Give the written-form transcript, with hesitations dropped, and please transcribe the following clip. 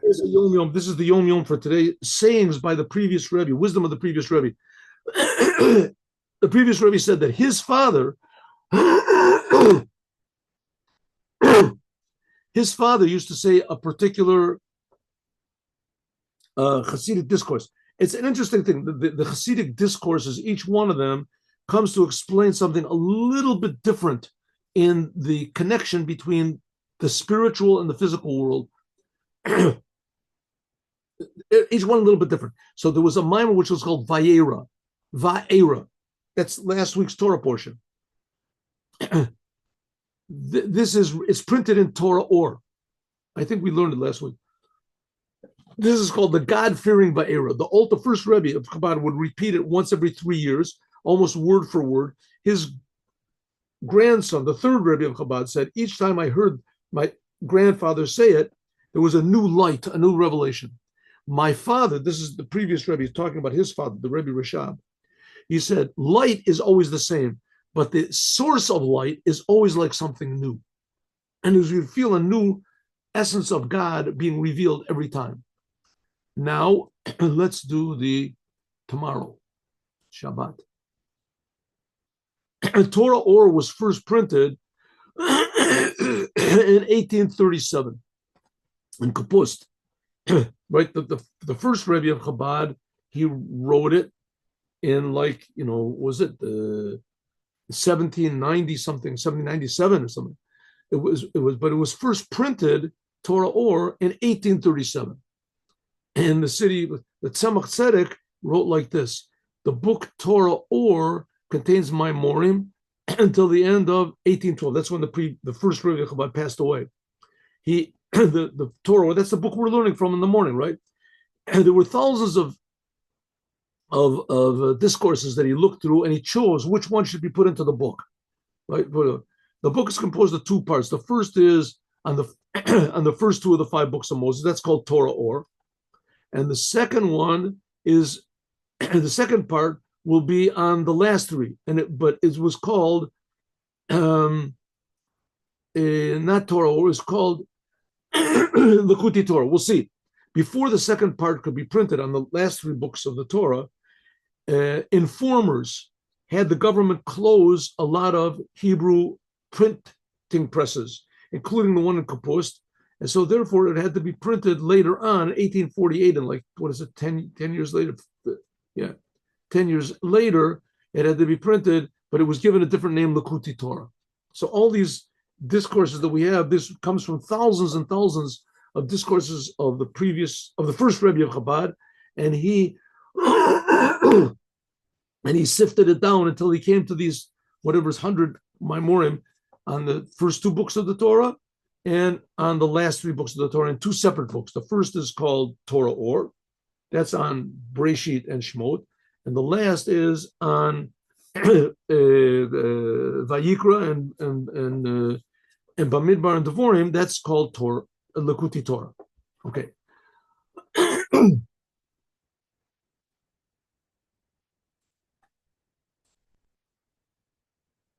Here's a Yom Yom. This is the Yom Yom for today. Sayings by the previous Rebbe, wisdom of the previous Rebbe. The previous Rebbe said that his father, his father used to say a particular Hasidic discourse. It's an interesting thing. The Hasidic discourses, each one of them comes to explain something a little bit different in the connection between the spiritual and the physical world. Each one a little bit different. So there was a mimer which was called Vayera. That's last week's Torah portion. It's printed in Torah Ohr. I think we learned it last week. This is called the God-fearing Vayera. The first Rebbe of Chabad would repeat it once every 3 years, almost word for word. His grandson, the third Rebbe of Chabad, said, each time I heard my grandfather say it, there was a new light, a new revelation. My father, this is the previous Rebbe, he's talking about his father, the Rebbe Rashab. He said, light is always the same, but the source of light is always like something new. And as you feel a new essence of God being revealed every time. Now, let's do the tomorrow, Shabbat. Torah Ohr was first printed in 1837 in Kapust. Right, the first Rebbe of Chabad, he wrote it in was it 1790 something, 1797 or something. But it was first printed Torah Ohr in 1837. And the Tzemach Tzedek wrote like this: the book Torah Ohr contains Maimorim until the end of 1812. That's when the first Rebbe of Chabad passed away. The Torah, that's the book we're learning from in the morning, right? And there were thousands of discourses that he looked through, and he chose which one should be put into the book, right? The book is composed of two parts. The first is on the first two of the 5 books of Moses. That's called Torah Ohr, and the second one is the second part will be on the last 3, but it was called not Torah Ohr. It's called Likutei Torah. We'll see. Before the second part could be printed on the last 3 books of the Torah, informers had the government close a lot of Hebrew printing presses, including the one in Kapust. And so therefore it had to be printed later on, 1848, and 10 years later? Yeah, 10 years later, it had to be printed, but it was given a different name, Likutei Torah. So all these discourses that we have, this comes from thousands and thousands of discourses of the first Rebbe of Chabad, and he sifted it down until he came to these whatever's 100 Maimorim on the first 2 books of the Torah and on the last 3 books of the Torah in 2 separate books. The first is called Torah Ohr, that's on Breshit and Shemot, and the last is on Vayikra and Bamidbar and Devorim. That's called Likutei Torah. Okay.